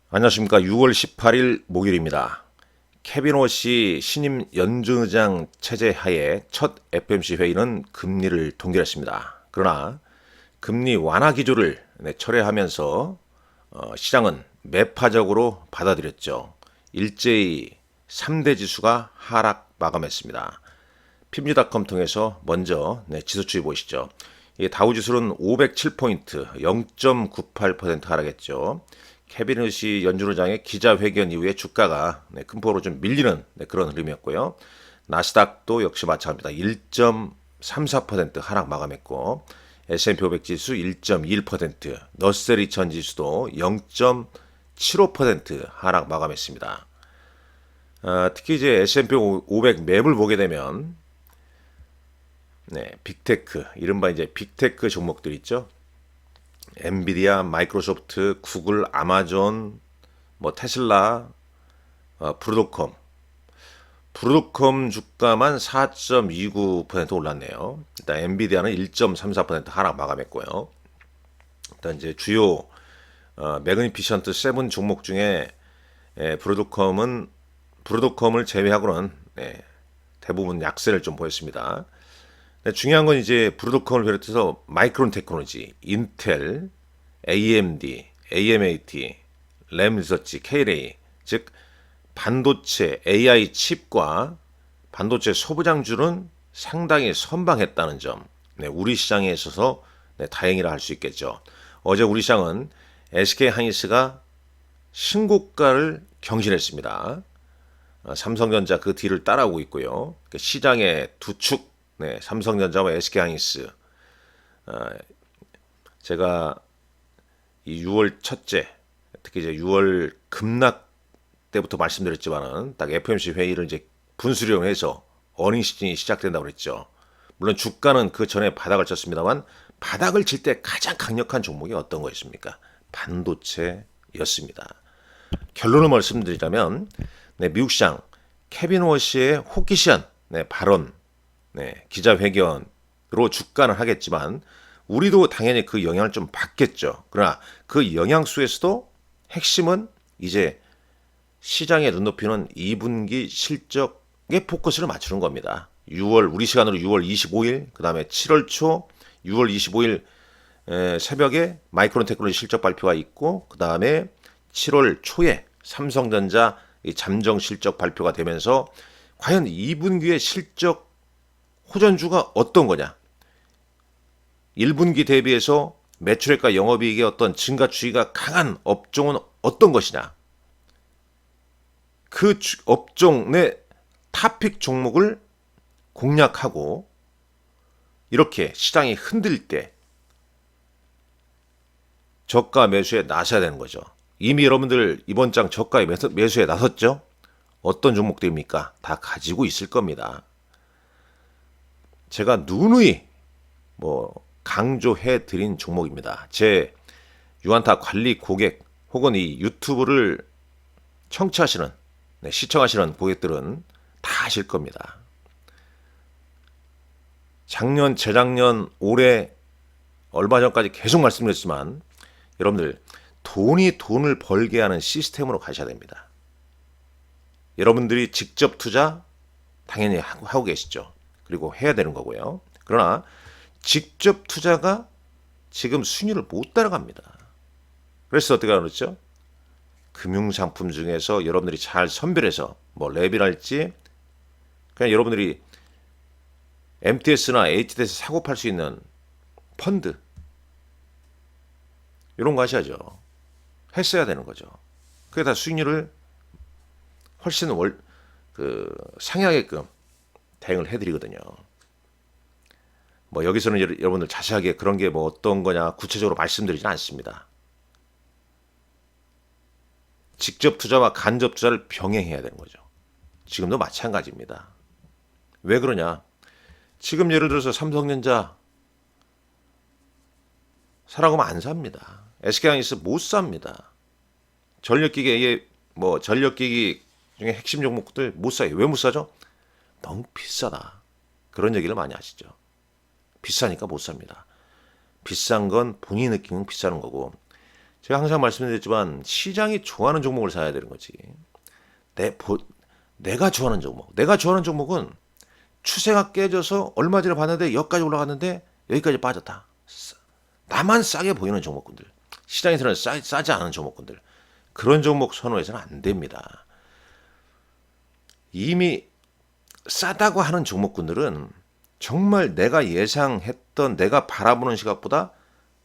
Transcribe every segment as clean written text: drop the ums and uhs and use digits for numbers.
안녕하십니까. 6월 18일 목요일입니다. 케빈 워시 신임 연준의장 체제 하에 첫 FOMC 회의는 금리를 동결했습니다. 그러나 금리 완화 기조를 철회하면서 시장은 매파적으로 받아들였죠. 일제히 3대 지수가 하락 마감했습니다. 핍리닷컴 통해서 먼저 지수추이 보시죠. 다우지수는 507포인트, 0.98% 하락했죠. 케빈 워시 연준의장의 기자회견 이후에 주가가 큰 폭으로 좀 밀리는 그런 흐름이었고요. 나스닥도 역시 마찬가지입니다. 1.34% 하락 마감했고 S&P 500 지수 1.21%, 너스셀 2000 지수도 0.75% 하락 마감했습니다. 특히 이제 S&P 500 맵을 보게 되면 빅테크, 이른바 이제 빅테크 종목들 있죠. 엔비디아, 마이크로소프트, 구글, 아마존, 테슬라, 브로드컴 주가만 4.29% 올랐네요. 일단 엔비디아는 1.34% 하락 마감했고요. 일단 이제 주요 매그니피션트 7 종목 중에 브로드컴을 제외하고는 대부분 약세를 좀 보였습니다. 중요한 건 이제 브로드컴을 비롯해서 마이크론 테크놀로지, 인텔, AMD, AMAT, 램 리서치, K-ray, 즉 반도체, AI 칩과 반도체 소부장주는 상당히 선방했다는 점, 우리 시장에 있어서 다행이라 할 수 있겠죠. 어제 우리 시장은 SK하이닉스가 신고가를 경신했습니다. 삼성전자 그 뒤를 따라오고 있고요. 시장의 두 축, 삼성전자와 SK하이닉스. 제가 이 6월 첫째, 특히 이제 6월 급락 때부터 말씀드렸지만은 딱 FOMC 회의를 이제 분수령을 해서 어닝 시즌이 시작된다고 그랬죠. 물론 주가는 그 전에 바닥을 쳤습니다만 바닥을 칠 때 가장 강력한 종목이 어떤 거였습니까? 반도체였습니다. 결론을 말씀드리자면 미국 시장 케빈 워시의 호기시한 발언, 기자회견으로 주가는 하겠지만 우리도 당연히 그 영향을 좀 받겠죠. 그러나 그 영향 속에서도 핵심은 이제 시장의 눈높이는 2분기 실적에 포커스를 맞추는 겁니다. 우리 시간으로 6월 25일, 그 다음에 7월 초 6월 25일 새벽에 마이크론 테크놀로지 실적 발표가 있고, 그 다음에 7월 초에 삼성전자 잠정 실적 발표가 되면서 과연 2분기의 실적 호전주가 어떤 거냐? 1분기 대비해서 매출액과 영업이익의 어떤 증가 추이가 강한 업종은 어떤 것이냐? 그 업종 내 탑픽 종목을 공략하고 이렇게 시장이 흔들릴 때 저가 매수에 나서야 되는 거죠. 이미 여러분들 이번 장 저가 매수에 나섰죠? 어떤 종목들입니까? 다 가지고 있을 겁니다. 제가 누누이 강조해 드린 종목입니다. 제 유한타 관리 고객 혹은 이 유튜브를 청취하시는, 시청하시는 고객들은 다 아실 겁니다. 작년, 재작년, 올해, 얼마 전까지 계속 말씀드렸지만 여러분들 돈이 돈을 벌게 하는 시스템으로 가셔야 됩니다. 여러분들이 직접 투자 당연히 하고 계시죠. 그리고 해야 되는 거고요. 그러나 직접 투자가 지금 순위를 못 따라갑니다. 그래서 어떻게 하죠? 금융상품 중에서 여러분들이 잘 선별해서 랩이랄지 그냥 여러분들이 MTS나 HTS 사고 팔 수 있는 펀드 이런 거 하셔야죠. 했어야 되는 거죠. 그게 다 수익률을 훨씬 상향하게끔 대응을 해드리거든요. 여기서는 여러분들 자세하게 그런 게 어떤 거냐 구체적으로 말씀드리진 않습니다. 직접 투자와 간접 투자를 병행해야 되는 거죠. 지금도 마찬가지입니다. 왜 그러냐? 지금 예를 들어서 삼성전자 사라고 하면 안 삽니다. SK하이닉스 못 삽니다. 전력기기 중에 핵심 종목들 못 사요. 왜 못 사죠? 너무 비싸다. 그런 얘기를 많이 하시죠. 비싸니까 못 삽니다. 비싼 건 본인이 느끼는 비싸는 거고 제가 항상 말씀드렸지만 시장이 좋아하는 종목을 사야 되는 거지. 내가 좋아하는 종목. 내가 좋아하는 종목은 추세가 깨져서 얼마 전에 봤는데 여기까지 올라갔는데 여기까지 빠졌다. 나만 싸게 보이는 종목군들. 시장에서는 싸지 않은 종목군들. 그런 종목 선호해서는 안 됩니다. 이미 싸다고 하는 종목군들은 정말 내가 예상했던 내가 바라보는 시각보다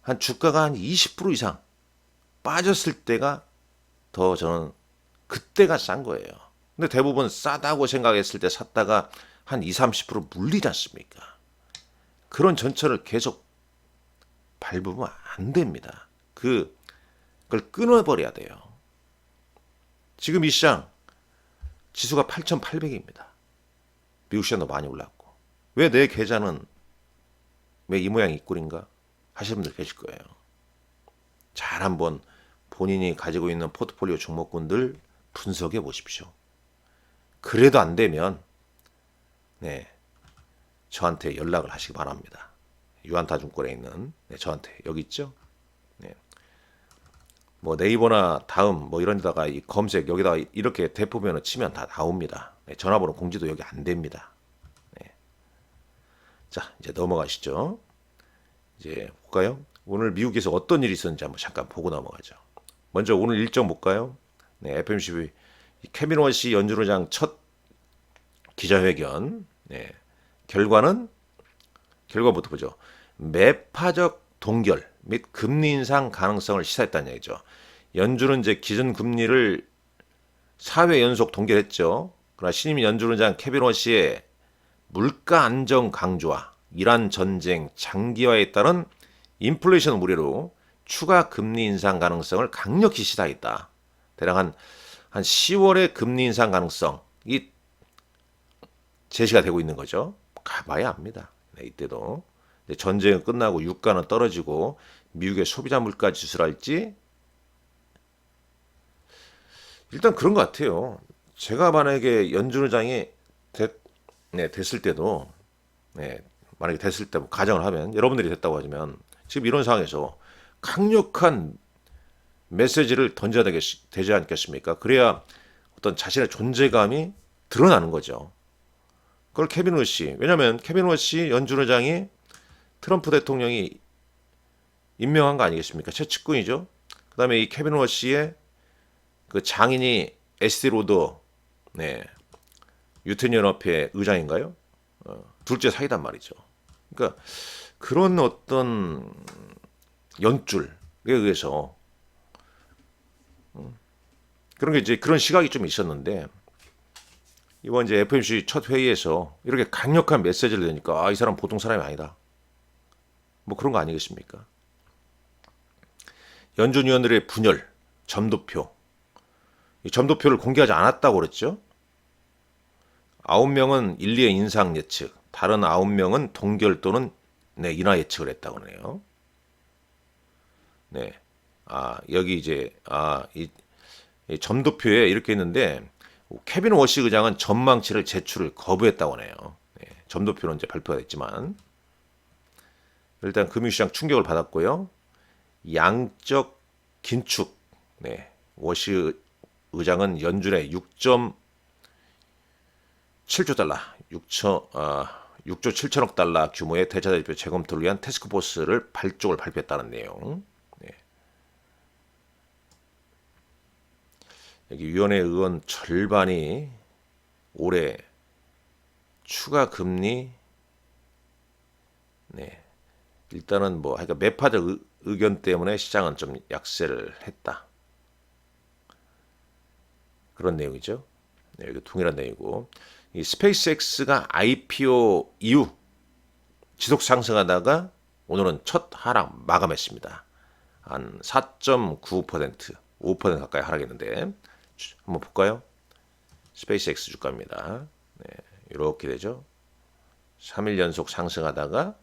한 주가가 한 20% 이상 빠졌을 때가 더 저는 그때가 싼 거예요. 근데 대부분 싸다고 생각했을 때 샀다가 한 20, 30% 물리지 않습니까? 그런 전철을 계속 밟으면 안 됩니다. 그걸 끊어버려야 돼요. 지금 이 시장 지수가 8,800입니다. 미국 시장도 많이 올랐고. 왜 내 계좌는 왜 이 모양 이 꼴인가 하시는 분들 계실 거예요. 잘 한번 본인이 가지고 있는 포트폴리오 종목군들 분석해 보십시오. 그래도 안 되면 저한테 연락을 하시기 바랍니다. 유한타증권에 있는 저한테 여기 있죠. 뭐 네이버나 다음 뭐 이런 데다가 이 검색 여기다가 이렇게 대포면을 치면 다 나옵니다. 전화번호 공지도 여기 안 됩니다. 자, 이제 넘어가시죠. 이제 볼까요? 오늘 미국에서 어떤 일이 있었는지 한번 잠깐 보고 넘어가죠. 먼저 오늘 일정 볼까요? FMC 케빈 워시 연준의장 첫 기자회견. 결과부터 보죠. 매파적 동결 및 금리 인상 가능성을 시사했다는 얘기죠. 연준은 이제 기준 금리를 4회 연속 동결했죠. 그러나 신임 연준의장 케빈 워시의 물가 안정 강조와 이란 전쟁 장기화에 따른 인플레이션 우려로 추가 금리 인상 가능성을 강력히 시사했다. 대략 한 10월에 금리 인상 가능성이 제시가 되고 있는 거죠. 가봐야 합니다. 이때도 전쟁은 끝나고 유가는 떨어지고 미국의 소비자 물가 지수랄지 일단 그런 것 같아요. 제가 만약에 연준 의장이 됐을 때도 만약에 됐을 때 가정을 하면 여러분들이 됐다고 하면 지금 이런 상황에서 강력한 메시지를 던져야 되지 않겠습니까? 그래야 어떤 자신의 존재감이 드러나는 거죠. 그걸 케빈 워시, 왜냐하면 케빈 워시 연준 의장이 트럼프 대통령이 임명한 거 아니겠습니까? 최측근이죠. 그다음에 이 케빈 워시의 그 장인이 에스티 로더, 유태연합회 의장인가요? 둘째 사이단 말이죠. 그러니까 그런 어떤 연줄에 의해서 그런 게 이제 그런 시각이 좀 있었는데 이번 이제 FOMC 첫 회의에서 이렇게 강력한 메시지를 내니까 이 사람 보통 사람이 아니다. 뭐 그런 거 아니겠습니까? 연준위원들의 분열, 점도표. 이 점도표를 공개하지 않았다고 그랬죠. 9명은 1, 2의 인상 예측, 다른 9명은 동결 또는 인하 예측을 했다고 하네요. 여기 이제 이 점도표에 이렇게 있는데 케빈 워시 의장은 전망치를 제출을 거부했다고 하네요. 점도표는 이제 발표가 됐지만 일단 금융시장 충격을 받았고요. 양적 긴축. 워시 의장은 연준의 6.7조 달러, 6조 7천억 달러 규모의 대차대표 재검토를 위한 태스크포스를 발족을 발표했다는 내용. 여기 위원회 의원 절반이 올해 추가 금리 일단은 뭐 그러니까 매파적 의견 때문에 시장은 좀 약세를 했다. 그런 내용이죠. 여기 동일한 내용이고 이 스페이스X가 IPO 이후 지속 상승하다가 오늘은 첫 하락 마감했습니다. 한 4.9%, 5% 가까이 하락했는데 한번 볼까요? 스페이스X 주가입니다. 이렇게 되죠. 3일 연속 상승하다가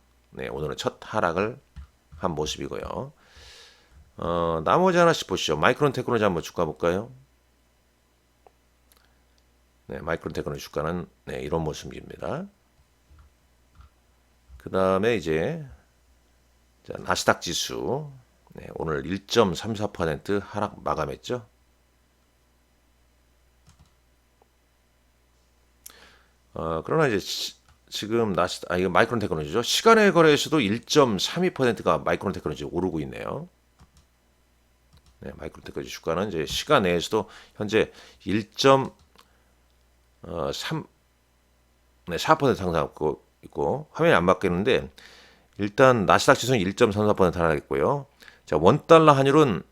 오늘은 첫 하락을 한 모습이고요. 나머지 하나씩 보시죠. 마이크론 테크놀로지 한번 주가 볼까요? 마이크론 테크놀로지 주가는 이런 모습입니다. 그 다음에 이제 나스닥 지수 네, 오늘 1.34% 하락 마감했죠. 그러나 이제 지금 이거 마이크론 테크놀로지죠. 시간의 거래에서도 1.32%가 마이크론 테크놀로지 오르고 있네요. 네, 마이크론 테크놀로지 주가는 이제 시간 내에서도 현재 1.3 네, 4% 상승하고 있고 화면이 안 바뀌는데 일단 나스닥 지수는 1.34% 하락했고요. 자, 원달러 환율은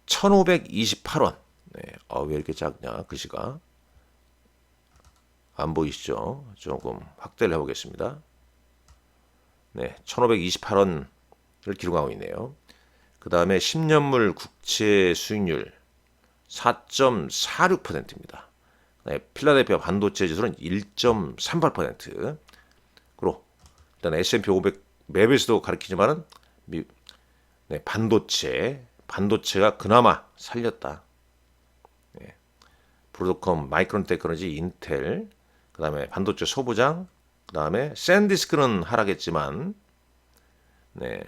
1,528원. 네, 왜 이렇게 작냐 글씨가 안 보이시죠? 조금 확대를 해보겠습니다. 네, 1,528원을 기록하고 있네요. 그 다음에 10년물 국채 수익률 4.46%입니다. 네, 필라델피아 반도체 지수는 1.38%. 그리고 일단 S&P 500 맵에서도 가리키지만은 네, 반도체가 그나마 살렸다. 네, 브로드컴, 마이크론 테크놀로지, 인텔, 그 다음에 반도체 소부장, 그 다음에 샌디스크는 하락했지만, 네,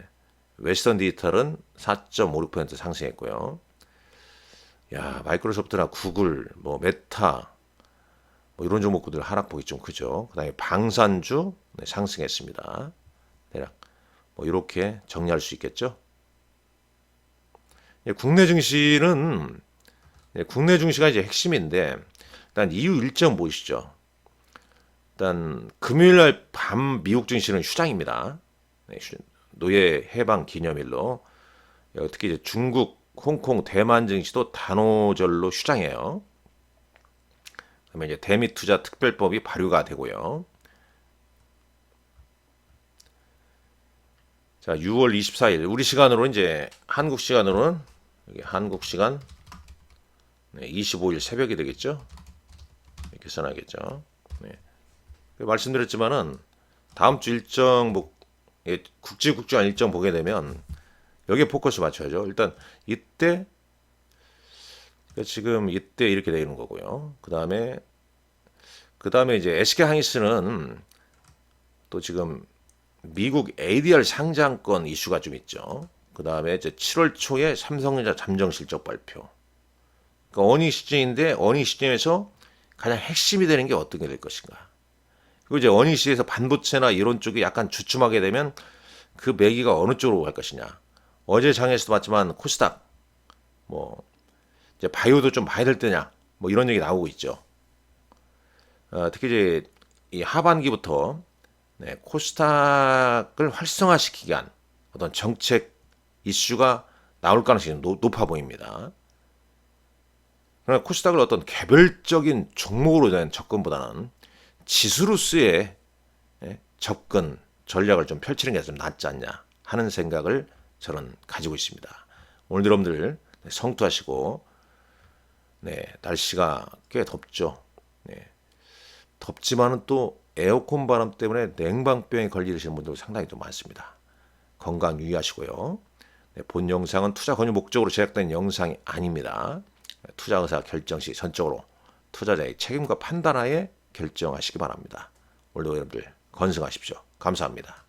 웨스턴 디지털은 4.56% 상승했고요. 야, 마이크로소프트나 구글, 뭐 메타, 뭐 이런 종목들 하락폭이 좀 크죠. 그 다음에 방산주 네, 상승했습니다. 대략 뭐 이렇게 정리할 수 있겠죠. 국내 증시는 국내 증시가 이제 핵심인데 일단 이유 일정 보이시죠. 일단 금요일 날 밤 미국 증시는 휴장입니다. 네, 노예 해방 기념일로 특히 이제 중국, 홍콩, 대만 증시도 단오절로 휴장해요. 그다음에 이제 대미 투자 특별법이 발효가 되고요. 자, 6월 24일 우리 시간으로 이제 한국 시간으로는 한국 시간 25일 새벽이 되겠죠. 이렇게 써놔야겠죠. 네. 말씀드렸지만은 다음 주 일정 국지국지한 일정 보게 되면 여기에 포커스 맞춰야죠. 일단 이때 지금 이때 이렇게 되는 거고요. 그 다음에 이제 SK 하이닉스는 또 지금 미국 ADR 상장권 이슈가 좀 있죠. 그 다음에 이제 7월 초에 삼성전자 잠정 실적 발표. 그러니까 어닝 시즌인데 어닝 시즌에서 가장 핵심이 되는 게 어떤 게 될 것인가. 그리고 이제 어닝 시즌에서 반도체나 이런 쪽이 약간 주춤하게 되면 그 매기가 어느 쪽으로 갈 것이냐. 어제 장에서도 봤지만 코스닥 뭐 이제 바이오도 좀 봐야 될 때냐. 뭐 이런 얘기 나오고 있죠. 특히 이제 이 하반기부터 네, 코스닥을 활성화시키기 위한 어떤 정책 이슈가 나올 가능성이 높아 보입니다. 그러나 코스닥을 어떤 개별적인 종목으로 된 접근보다는 지수로서의 접근 전략을 좀 펼치는 게 좀 낫지 않냐 하는 생각을 저는 가지고 있습니다. 오늘 여러분들 성투하시고 네, 날씨가 꽤 덥죠. 네, 덥지만은 또 에어컨 바람 때문에 냉방병에 걸리시는 분들 상당히 좀 많습니다. 건강 유의하시고요. 네, 본 영상은 투자 권유 목적으로 제작된 영상이 아닙니다. 투자 의사 결정 시 전적으로 투자자의 책임과 판단하에 결정하시기 바랍니다. 오늘도 여러분들 건승하십시오. 감사합니다.